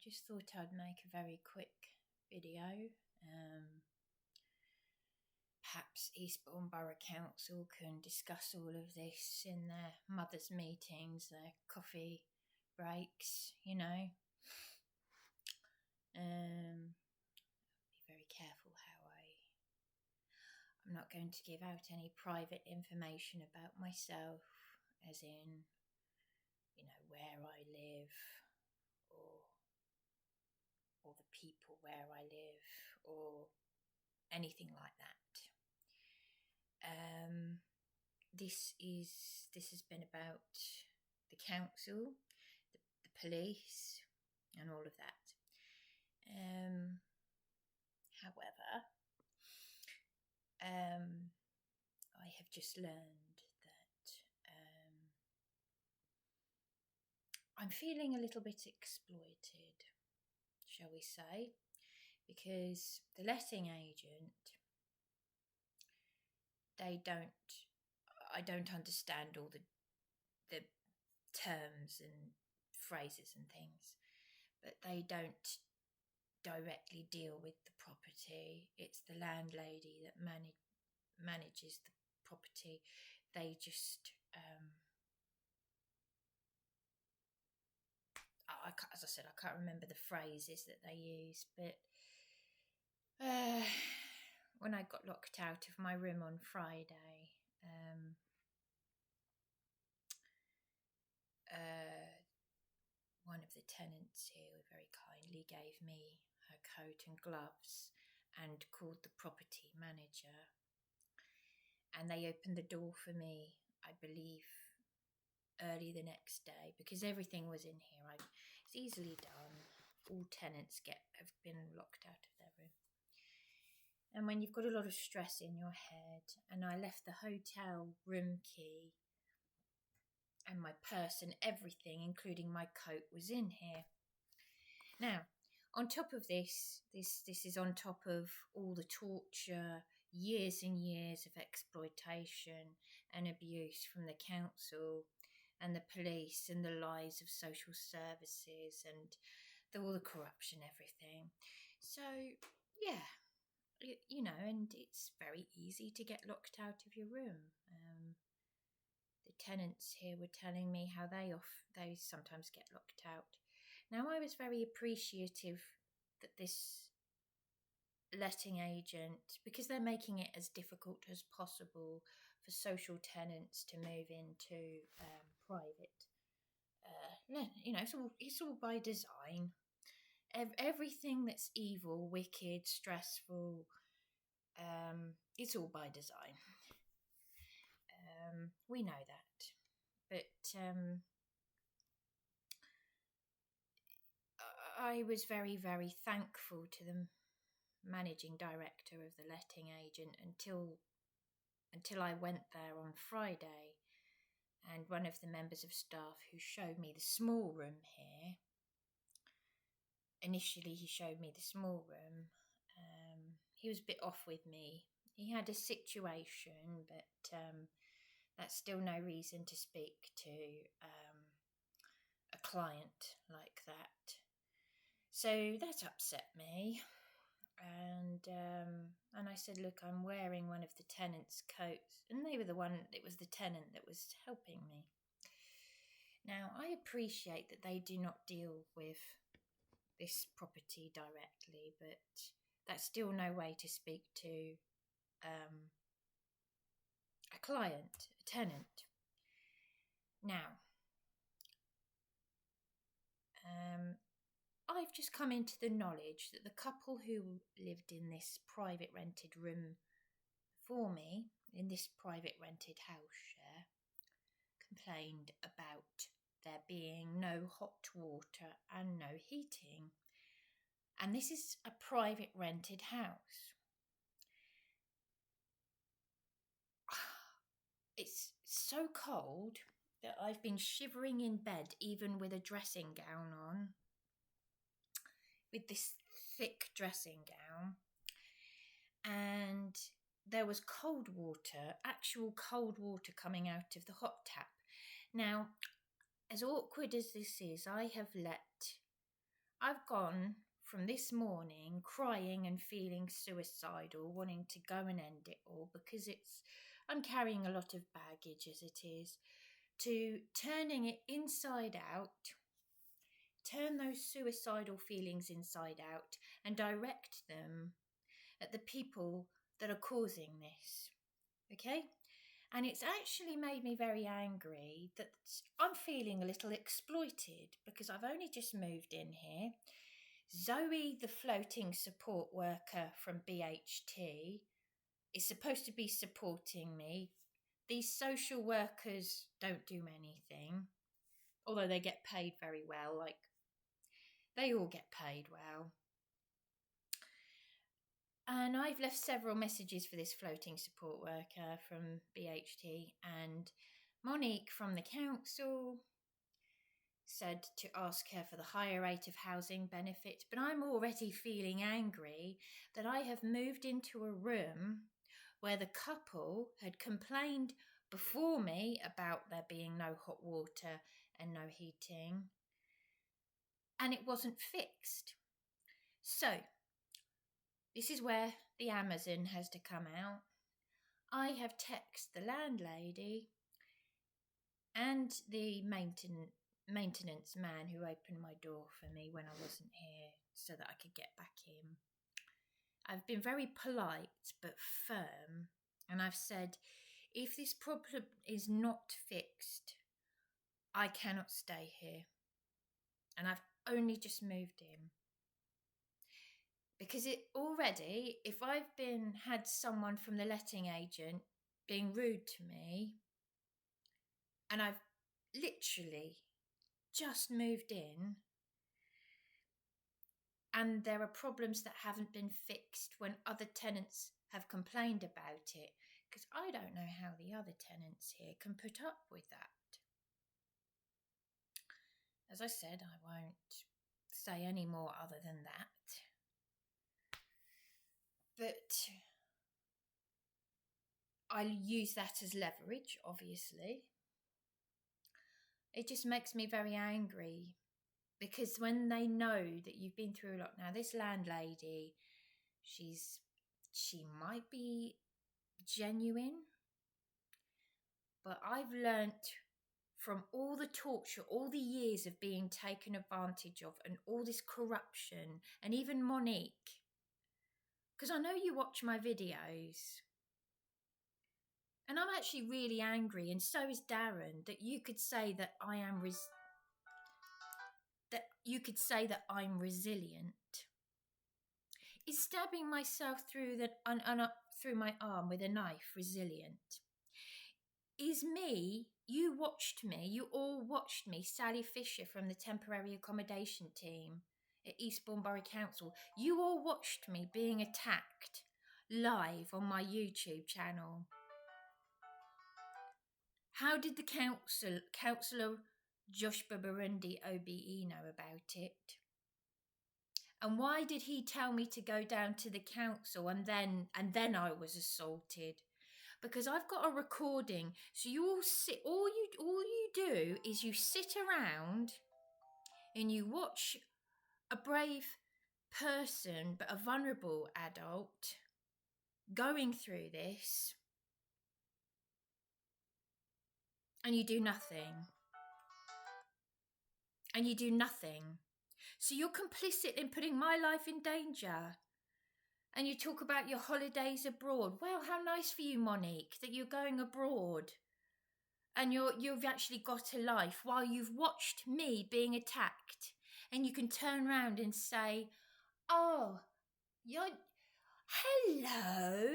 just thought I'd make a very quick video. Perhaps Eastbourne Borough Council can discuss all of this in their mothers' meetings, their coffee breaks, you know. Be very careful how I'm not going to give out any private information about myself, as in, you know, where I live or the people where I live or anything like that. This has been about the council, the police, and all of that. However, I have just learned that I'm feeling a little bit exploited, shall we say, because the letting agent, I don't understand all the terms and phrases and things, but they don't directly deal with the property. It's the landlady that manages the property. They just as I said, I can't remember the phrases that they use, but when I got locked out of my room on Friday, one of the tenants here very kindly gave me her coat and gloves and called the property manager, and they opened the door for me, I believe, early the next day, because everything was in here. It's easily done. All tenants have been locked out of their room. And when you've got a lot of stress in your head, and I left the hotel room key and my purse and everything, including my coat, was in here. Now, on top of this is on top of all the torture, years and years of exploitation and abuse from the council and the police and the lies of social services and all the corruption, everything. So, yeah, you know, and it's very easy to get locked out of your room. The tenants here were telling me how they sometimes get locked out. Now, I was very appreciative that this letting agent, because they're making it as difficult as possible for social tenants to move into private. You know, it's all by design. Everything that's evil, wicked, stressful, it's all by design. We know that, but I was very, very thankful to the managing director of the letting agent until I went there on Friday, and one of the members of staff who showed me the small room here. Initially, he showed me the small room. He was a bit off with me. He had a situation, but that's still no reason to speak to a client like that. So that upset me. And I said, look, I'm wearing one of the tenant's coats. And it was the tenant that was helping me. Now, I appreciate that they do not deal with this property directly, but that's still no way to speak to a client, a tenant. Now, I've just come into the knowledge that the couple who lived in this private rented room for me, in this private rented house share, complained about there being no hot water and no heating. And this is a private rented house. It's so cold that I've been shivering in bed, even with a dressing gown on, with this thick dressing gown. And there was cold water, actual cold water coming out of the hot tap. Now, as awkward as this is, I I've gone from this morning crying and feeling suicidal, wanting to go and end it all because I'm carrying a lot of baggage as it is, to turning it inside out, turn those suicidal feelings inside out and direct them at the people that are causing this. Okay? And it's actually made me very angry that I'm feeling a little exploited because I've only just moved in here. Zoe, the floating support worker from BHT, is supposed to be supporting me. These social workers don't do anything, although they get paid very well. Like, they all get paid well. And I've left several messages for this floating support worker from BHT, and Monique from the council said to ask her for the higher rate of housing benefit, but I'm already feeling angry that I have moved into a room where the couple had complained before me about there being no hot water and no heating, and it wasn't fixed. So this is where the Amazon has to come out. I have texted the landlady and the maintenance man who opened my door for me when I wasn't here so that I could get back in. I've been very polite but firm, and I've said, if this problem is not fixed, I cannot stay here. And I've only just moved in. Because if I've had someone from the letting agent being rude to me, and I've literally just moved in, and there are problems that haven't been fixed when other tenants have complained about it, because I don't know how the other tenants here can put up with that. As I said, I won't say any more other than that. But I'll use that as leverage, obviously. It just makes me very angry because when they know that you've been through a lot. Now, this landlady, she might be genuine, but I've learnt from all the torture, all the years of being taken advantage of, and all this corruption, and even Monique, because I know you watch my videos, and I'm actually really angry, and so is Darren, that you could say that I'm resilient. Is stabbing myself through through my arm with a knife resilient? Is me, you all watched me, Sally Fisher from the temporary accommodation team at Eastbourne Borough Council, you all watched me being attacked live on my YouTube channel. How did the councillor Josh Babarundi OBE know about it? And why did he tell me to go down to the council and then I was assaulted? Because I've got a recording. So you all sit, all you do is you sit around and you watch a brave person, but a vulnerable adult, going through this, and you do nothing. And you do nothing. So you're complicit in putting my life in danger. And you talk about your holidays abroad. Well, how nice for you, Monique, that you're going abroad. And you've actually got a life while you've watched me being attacked. And you can turn around and say, oh, hello.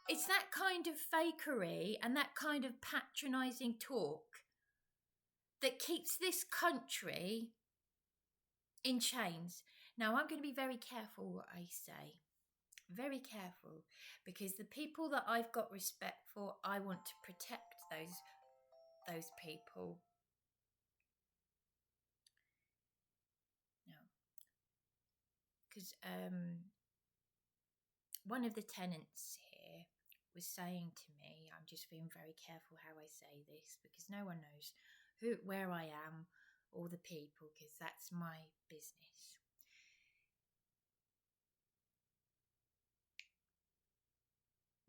It's that kind of fakery and that kind of patronising talk that keeps this country in chains. Now, I'm going to be very careful what I say. Very careful. Because the people that I've got respect for, I want to protect those people. Now, because one of the tenants here was saying to me, I'm just being very careful how I say this because no one knows where I am all the people, because that's my business.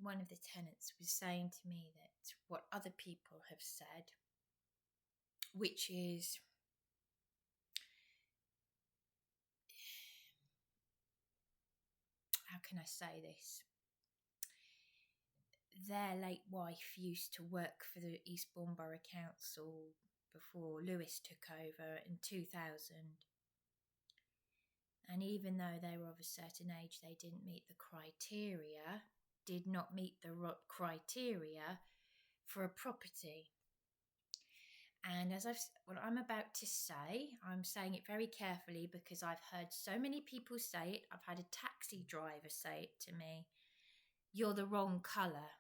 One of the tenants was saying to me that what other people have said, which is, how can I say this? Their late wife used to work for the Eastbourne Borough Council before Lewis took over in 2000. And even though they were of a certain age, they didn't meet the criteria, did not meet the criteria for a property. And as what I'm about to say, I'm saying it very carefully because I've heard so many people say it. I've had a taxi driver say it to me. You're the wrong colour.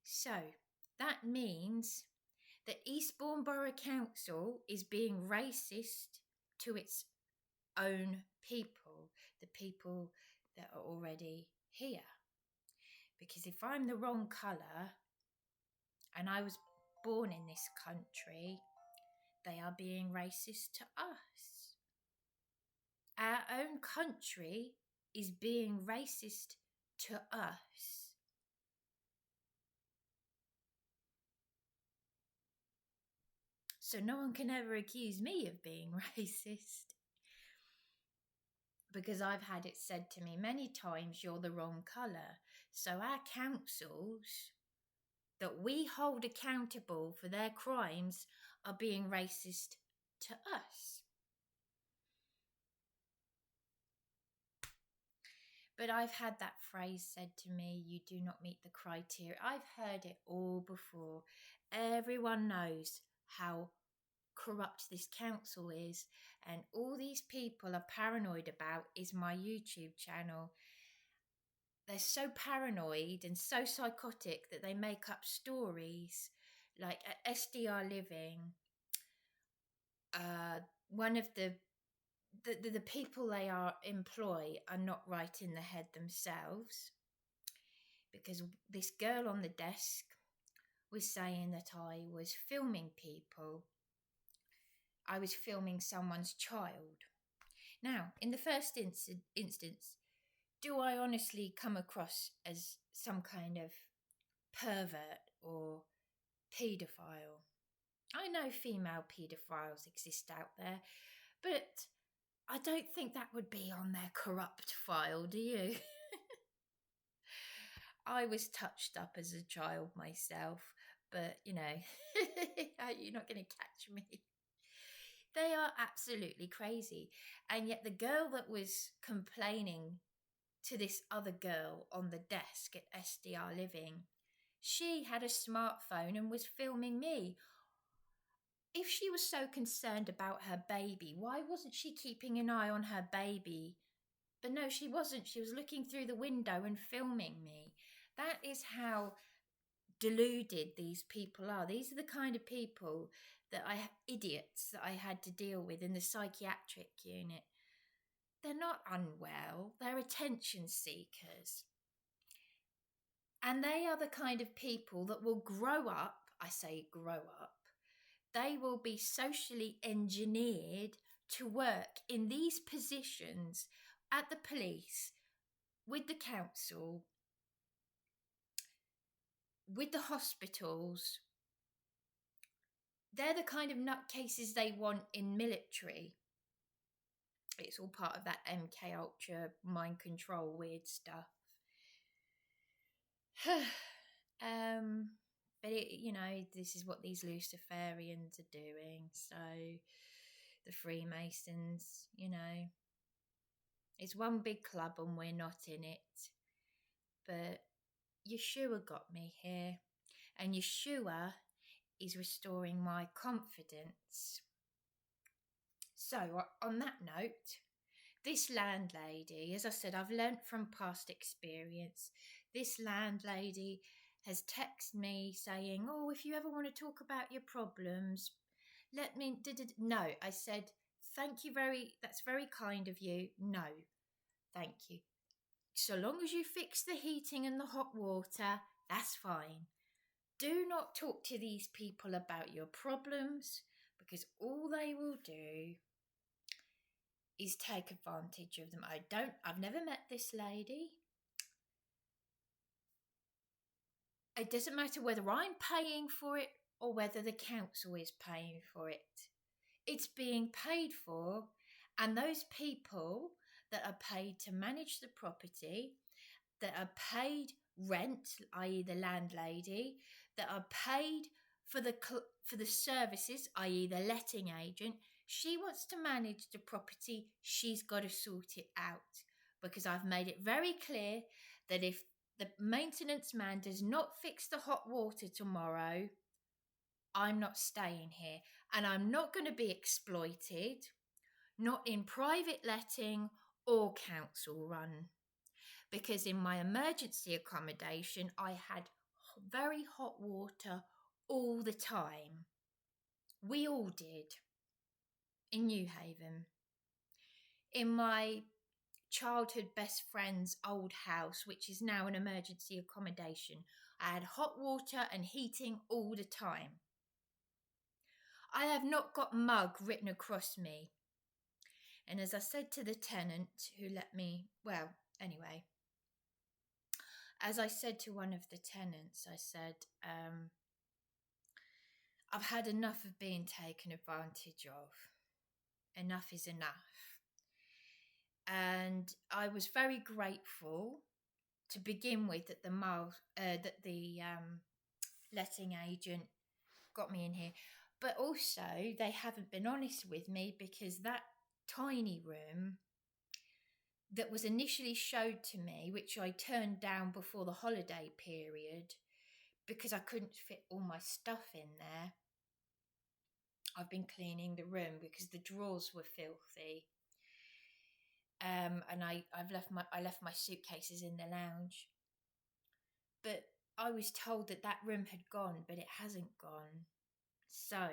So that means that Eastbourne Borough Council is being racist to its own people, the people that are already here. Because if I'm the wrong colour and I was born in this country, they are being racist to us. Our own country is being racist to us. So no one can ever accuse me of being racist. Because I've had it said to me many times, you're the wrong colour. So our councils that we hold accountable for their crimes are being racist to us. But I've had that phrase said to me, you do not meet the criteria. I've heard it all before. Everyone knows how corrupt this council is, and all these people are paranoid about is my YouTube channel. They're so paranoid and so psychotic that they make up stories like at SDR Living, one of the people they employ are not right in the head themselves, because this girl on the desk was saying that I was filming people. I was filming someone's child. Now, in the first instance, do I honestly come across as some kind of pervert or paedophile? I know female paedophiles exist out there, but I don't think that would be on their corrupt file, do you? I was touched up as a child myself, but you know, you're not going to catch me. They are absolutely crazy. And yet the girl that was complaining to this other girl on the desk at SDR Living, she had a smartphone and was filming me. If she was so concerned about her baby, why wasn't she keeping an eye on her baby? But no, she wasn't. She was looking through the window and filming me. That is how deluded these people are. These are the kind of people idiots that I had to deal with in the psychiatric unit. They're not unwell. They're attention seekers. And they are the kind of people that will grow up. I say grow up. They will be socially engineered to work in these positions at the police, with the council, with the hospitals. They're the kind of nutcases they want in military. It's all part of that MK Ultra mind control weird stuff. But this is what these Luciferians are doing. So the Freemasons, it's one big club and we're not in it. But Yeshua got me here, and Yeshua is restoring my confidence. So on that note, this landlady, as I said, I've learnt from past experience. This landlady has texted me saying, oh, if you ever want to talk about your problems, let me... No, I said, thank you that's very kind of you. No, thank you. So long as you fix the heating and the hot water, that's fine. Do not talk to these people about your problems, because all they will do is take advantage of them. I've never met this lady. It doesn't matter whether I'm paying for it or whether the council is paying for it. It's being paid for, and those people that are paid to manage the property, that are paid rent, i.e. the landlady, that are paid for the services, i.e. the letting agent, she wants to manage the property, she's got to sort it out. Because I've made it very clear that if the maintenance man does not fix the hot water tomorrow, I'm not staying here. And I'm not going to be exploited, not in private letting or council run. Because in my emergency accommodation, I had very hot water all the time. We all did. In New Haven. In my childhood best friend's old house, which is now an emergency accommodation, I had hot water and heating all the time. I have not got mug written across me. And as I said to the tenant who let me, as I said to one of the tenants, I said, I've had enough of being taken advantage of. Enough is enough. And I was very grateful to begin with that the letting agent got me in here. But also, they haven't been honest with me, because that tiny room that was initially showed to me, which I turned down before the holiday period because I couldn't fit all my stuff in there. I've been cleaning the room because the drawers were filthy. And I left my suitcases in the lounge. But I was told that room had gone, but it hasn't gone. So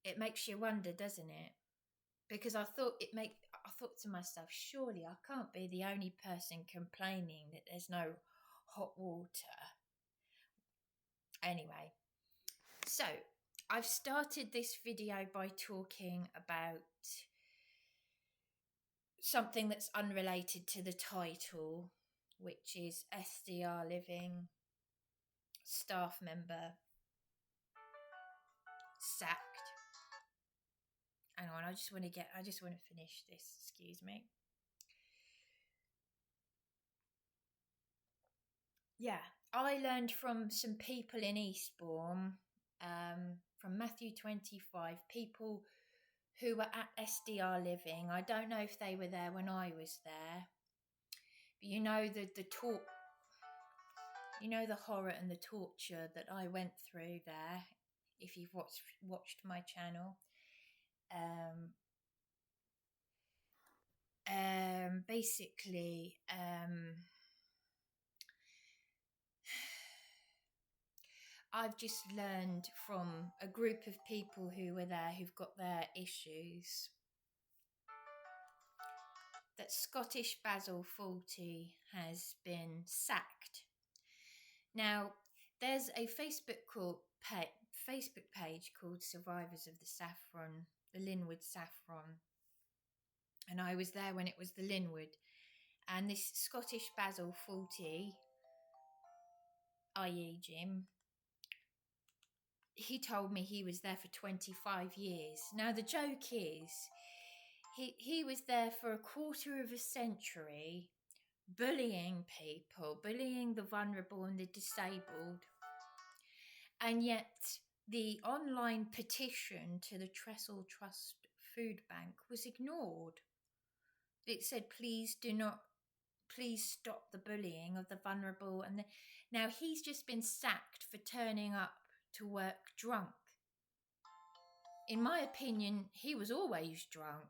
it makes you wonder, doesn't it? Because I thought to myself, surely I can't be the only person complaining that there's no hot water. Anyway, so I've started this video by talking about something that's unrelated to the title, which is SDR Living staff member sacked. Hang on, I just want to finish this, excuse me. Yeah, I learned from some people in Eastbourne, from Matthew 25, people who were at SDR Living. I don't know if they were there when I was there. But you know the talk, you know the horror and the torture that I went through there, if you've watched my channel. Basically, I've just learned from a group of people who were there who've got their issues that Scottish Basil Fawlty has been sacked. Now, there's a Facebook page called Survivors of the Saffron, the Linwood Saffron. And I was there when it was the Linwood. And this Scottish Basil Fawlty, i.e. Jim, he told me he was there for 25 years. Now, the joke is, he was there for a quarter of a century, bullying people, bullying the vulnerable and the disabled. And yet, the online petition to the Trestle Trust Food Bank was ignored. It said, please stop the bullying of the vulnerable. And now he's just been sacked for turning up to work drunk. In my opinion, he was always drunk.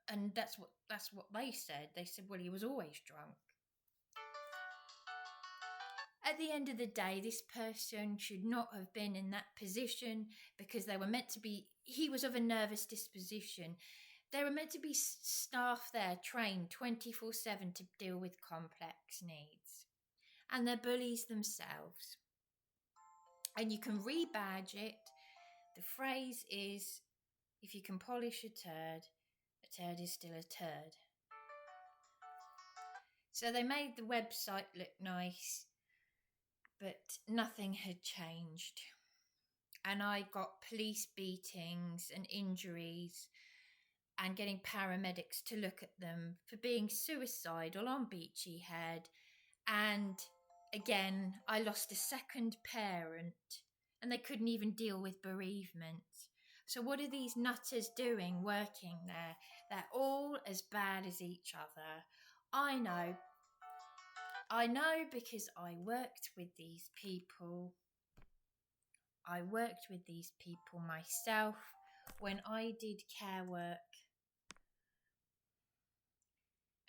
And that's what they said. They said, well, he was always drunk. At the end of the day, this person should not have been in that position, because they were meant to be, he was of a nervous disposition. There were meant to be staff there trained 24/7 to deal with complex needs. And they're bullies themselves. And you can rebadge it. The phrase is, if you can polish a turd is still a turd. So they made the website look nice, but nothing had changed. And I got police beatings and injuries and getting paramedics to look at them for being suicidal on Beachy Head. And again, I lost a second parent and they couldn't even deal with bereavement. So what are these nutters doing working there? They're all as bad as each other. I know because I worked with these people. I worked with these people myself when I did care work,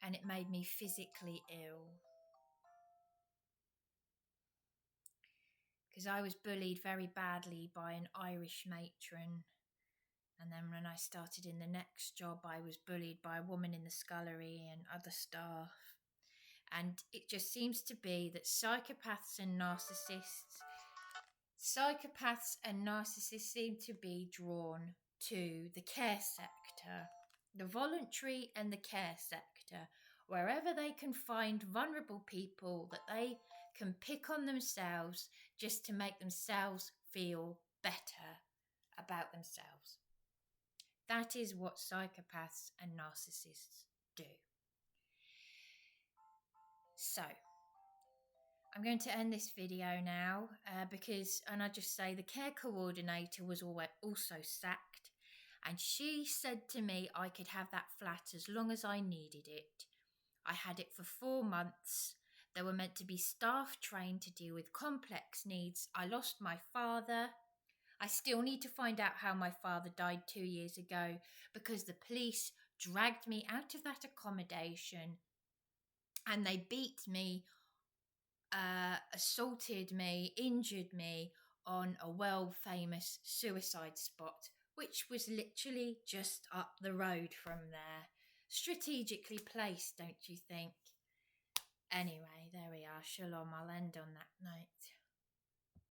and it made me physically ill. Because I was bullied very badly by an Irish matron. And then when I started in the next job, I was bullied by a woman in the scullery and other staff. And it just seems to be that psychopaths and narcissists seem to be drawn to the care sector, the voluntary and the care sector, wherever they can find vulnerable people that they can pick on themselves just to make themselves feel better about themselves. That is what psychopaths and narcissists do. So, I'm going to end this video now and I just say the care coordinator was also sacked, and she said to me I could have that flat as long as I needed it. I had it for 4 months. There were meant to be staff trained to deal with complex needs. I lost my father. I still need to find out how my father died 2 years ago because the police dragged me out of that accommodation and they beat me, assaulted me, injured me on a world-famous suicide spot, which was literally just up the road from there. Strategically placed, don't you think? Anyway, there we are. Shalom. I'll end on that note.